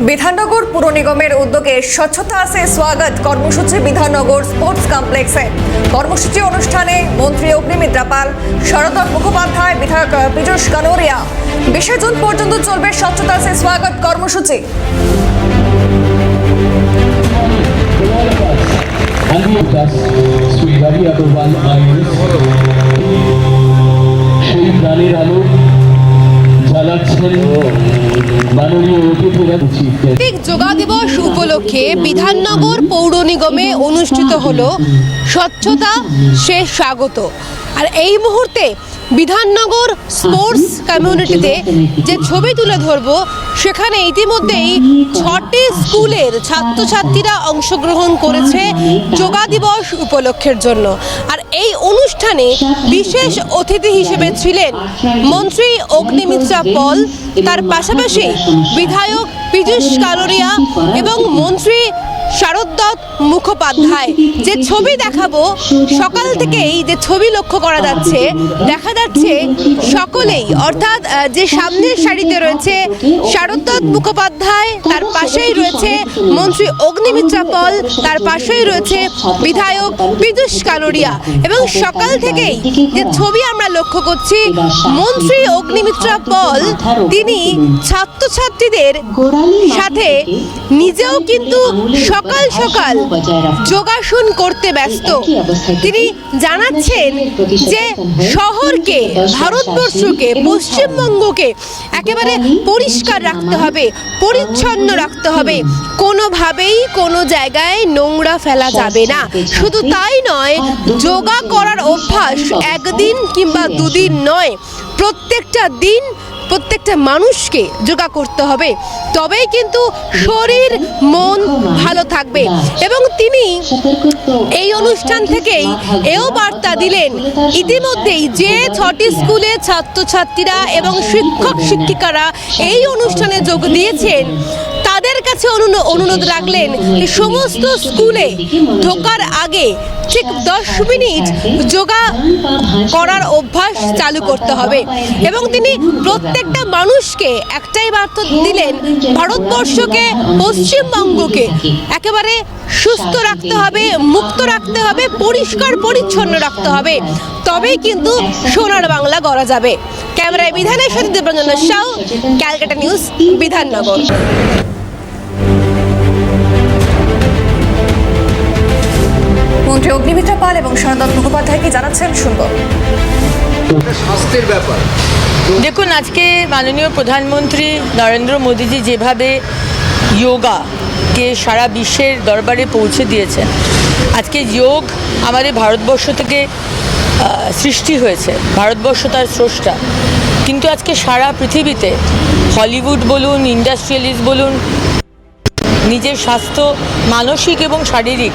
বিধাননগর পুর নিগমের উদ্যোগে স্বচ্ছতা সে স্বাগত কর্মসূচি বিধাননগর স্পোর্টস কমপ্লেক্সে। কর্মসূচি অনুষ্ঠানে মন্ত্রী অগ্নিমিত্রা পাল, শরদত্ত মুখোপাধ্যায়, বিধায়ক পীযূষ কানোরিয়া। 20 জুন পর্যন্ত চলবে স্বচ্ছতা সে স্বাগত কর্মসূচি। যোগা দিবস উপলক্ষে বিধাননগর পৌর নিগমে অনুষ্ঠিত হলো স্বচ্ছতা সে স্বাগত। আর এই মুহূর্তে বিধাননগর স্পোর্টস কমিউনিটিতে যে ছবি তুলে ধরবো, সেখানে ইতিমধ্যেই 6টি স্কুলের ছাত্রছাত্রীরা অংশগ্রহণ করেছে যোগা দিবস উপলক্ষের জন্য। আর এই অনুষ্ঠানে বিশেষ অতিথি হিসেবে ছিলেন মন্ত্রী অগ্নিমিত্রা পল, তার পাশাপাশি বিধায়ক পীযূষ কানোরিয়া এবং মন্ত্রী শরদত্ত মুখোপাধ্যায়। যে ছবি দেখাবো, সকাল থেকেই যে ছবি লক্ষ্য করা যাচ্ছে, দেখা যাচ্ছে সকলেই, অর্থাৎ যে সামনের সারিতে রয়েছে শরদত্ত মুখোপাধ্যায়, তার পাশেই রয়েছে মন্ত্রী অগ্নিমিত্রা পল, তার পাশেই রয়েছে বিধায়ক পীযূষ কানোরিয়া। এবং সকাল থেকেই যে ছবি আমরা লক্ষ্য করছি, মন্ত্রী অগ্নিমিত্রা পল তিনি ছাত্রছাত্রীদের সাথে নিজেও কিন্তু সকাল সকাল যোগাসন করতে ব্যস্ত। তিনি জানাচ্ছেন যে শহরকে, ভারতবর্ষকে, পশ্চিমবঙ্গকে একেবারে পরিষ্কার রাখতে হবে, পরিচ্ছন্ন রাখতে হবে, কোনোভাবেই কোনো জায়গায় নোংরা ফেলা যাবে না। শুধু তাই নয়, যোগা করার অভ্যাস একদিন কিংবা দুদিন নয়, প্রত্যেকটা দিন প্রত্যেকটা মানুষকে যোগা করতে হবে, তবেই কিন্তু শরীর মন ভালো থাকবে। এবং তিনি এই অনুষ্ঠান থেকেই এও বার্তা দিলেন, ইতিমধ্যেই যে 6টি স্কুলের ছাত্রছাত্রীরা এবং শিক্ষক শিক্ষিকারা এই অনুষ্ঠানে যোগ দিয়েছেন, তাদের কাছে অনুরোধ রাখলেন যে সমস্ত স্কুলে ঢোকার আগে ঠিক 10 মিনিট যোগা করার অভ্যাস চালু করতে হবে। এবং তিনি প্রত্যেকটা মানুষকে একটাই বার্তা দিলেন, ভারতবর্ষকে, পশ্চিমবঙ্গকে একেবারে সুস্থ রাখতে হবে, মুক্ত রাখতে হবে, পরিষ্কার পরিচ্ছন্ন রাখতে হবে, তবেই কিন্তু সোনার বাংলা গড়া যাবে। ক্যামেরায় বিধানের সাথে দেবরঞ্জন সাউ, ক্যালকাটা নিউজ, বিধাননগর। মন্ত্রী অগ্নিমিত্রা পাল এবং শরদত্ত মুখোপাধ্যায় কি জানাচ্ছেন, শুনবো। স্বাস্থ্যের ব্যাপার দেখুন, আজকে মাননীয় প্রধানমন্ত্রী নরেন্দ্র মোদীজি যেভাবে যোগাকে সারা বিশ্বের দরবারে পৌঁছে দিয়েছেন, আজকে যোগ আমাদের ভারতবর্ষ থেকে সৃষ্টি হয়েছে, ভারতবর্ষ তার স্রষ্টা, কিন্তু আজকে সারা পৃথিবীতে হলিউড বলুন, ইন্ডাস্ট্রিয়ালিস্ট বলুন, নিজের স্বাস্থ্য মানসিক এবং শারীরিক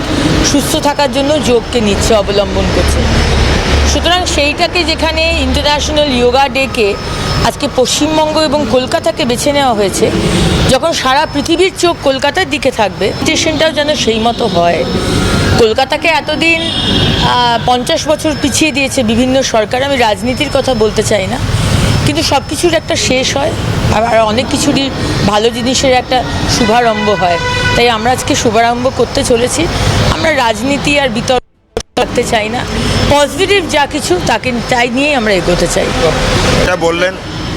সুস্থ থাকার জন্য যোগকে নিচ্ছে, অবলম্বন করছে। সুতরাং সেইটাকে যেখানে ইন্টারন্যাশনাল যোগা ডেকে আজকে পশ্চিমবঙ্গ এবং কলকাতাকে বেছে নেওয়া হয়েছে, যখন সারা পৃথিবীর চোখ কলকাতার দিকে থাকবে, স্টেশনটাও যেন সেই মতো হয়। কলকাতাকে এতদিন 50 বছর পিছিয়ে দিয়েছে বিভিন্ন সরকার। আমি রাজনীতির কথা বলতে চাই না, কিন্তু সব কিছুর একটা শেষ হয়, আর অনেক কিছুরই ভালো জিনিসের একটা শুভারম্ভ হয়। তাই আমরা আজকে শুভারম্ভ করতে চলেছি। আমরা রাজনীতি আর বিতর্ক করতে চাই না, পজিটিভ যা কিছু তাই নিয়েই আমরা এগোতে চাই। এটা বললেন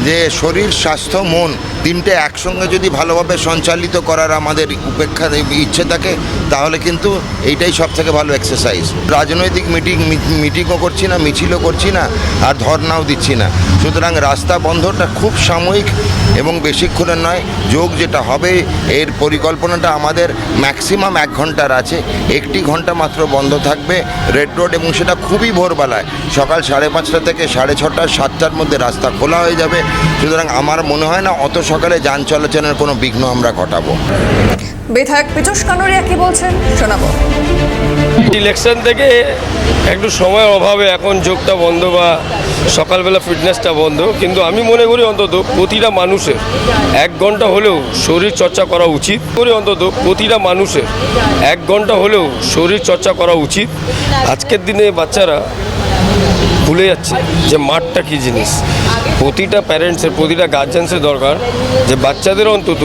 যে শরীর, স্বাস্থ্য, মন তিনটে একসঙ্গে যদি ভালোভাবে সঞ্চালিত করার আমাদের ইচ্ছে থাকে, তাহলে কিন্তু এইটাই সব থেকে ভালো এক্সারসাইজ। রাজনৈতিক মিটিংও করছি না, মিছিলও করছি না, আর ধর্নাও দিচ্ছি না। সুতরাং রাস্তা বন্ধটা খুব সাময়িক এবং বেশিক্ষণের নয়। যোগ যেটা হবে, এর পরিকল্পনাটা আমাদের ম্যাক্সিমাম 1 ঘন্টার আছে। 1টি ঘন্টা মাত্র বন্ধ থাকবে রেড রোড, এবং সেটা খুবই ভোরবেলায়, সকাল 5:30 থেকে 6:30, 7টার মধ্যে রাস্তা খোলা হয়ে যাবে। সুতরাং আমার মনে হয় না অত সকালে যান চলাচলের কোনো বিঘ্ন আমরা ঘটাবো। বিধায়ক পীযূষ কানোরিয়া কি বলছেন, শোনাবো। ইলেকশন থেকে একটু সময়ের অভাবে এখন যোগটা বন্ধ বা সকালবেলা ফিটনেসটা বন্ধ, কিন্তু আমি মনে করি অন্তত প্রতিটা মানুষের 1 ঘন্টা হলেও শরীর চর্চা করা উচিত। প্রতিটা মানুষের 1 ঘন্টা হলেও শরীর চর্চা করা উচিত। আজকের দিনে বাচ্চারা ভুলে যাচ্ছে যে মাঠটা কী জিনিস। প্রতিটা প্যারেন্টসের, প্রতিটা গার্জেন্সের দরকার যে বাচ্চাদের অন্তত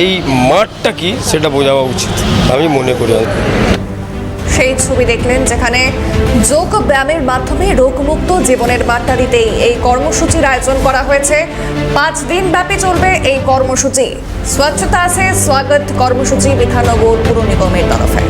এই মাঠটা কি সেটা বোঝানো উচিত, আমি মনে করি। সেই ছবি দেখলেন যেখানে যোগ ব্যায়ামের মাধ্যমে রোগমুক্ত জীবনের বার্তা দিতেই এই কর্মসূচির আয়োজন করা হয়েছে। 5 দিন ব্যাপী চলবে এই কর্মসূচি। স্বচ্ছতা আছে স্বাগত কর্মসূচি বিধাননগর পুর নিগমের তরফে।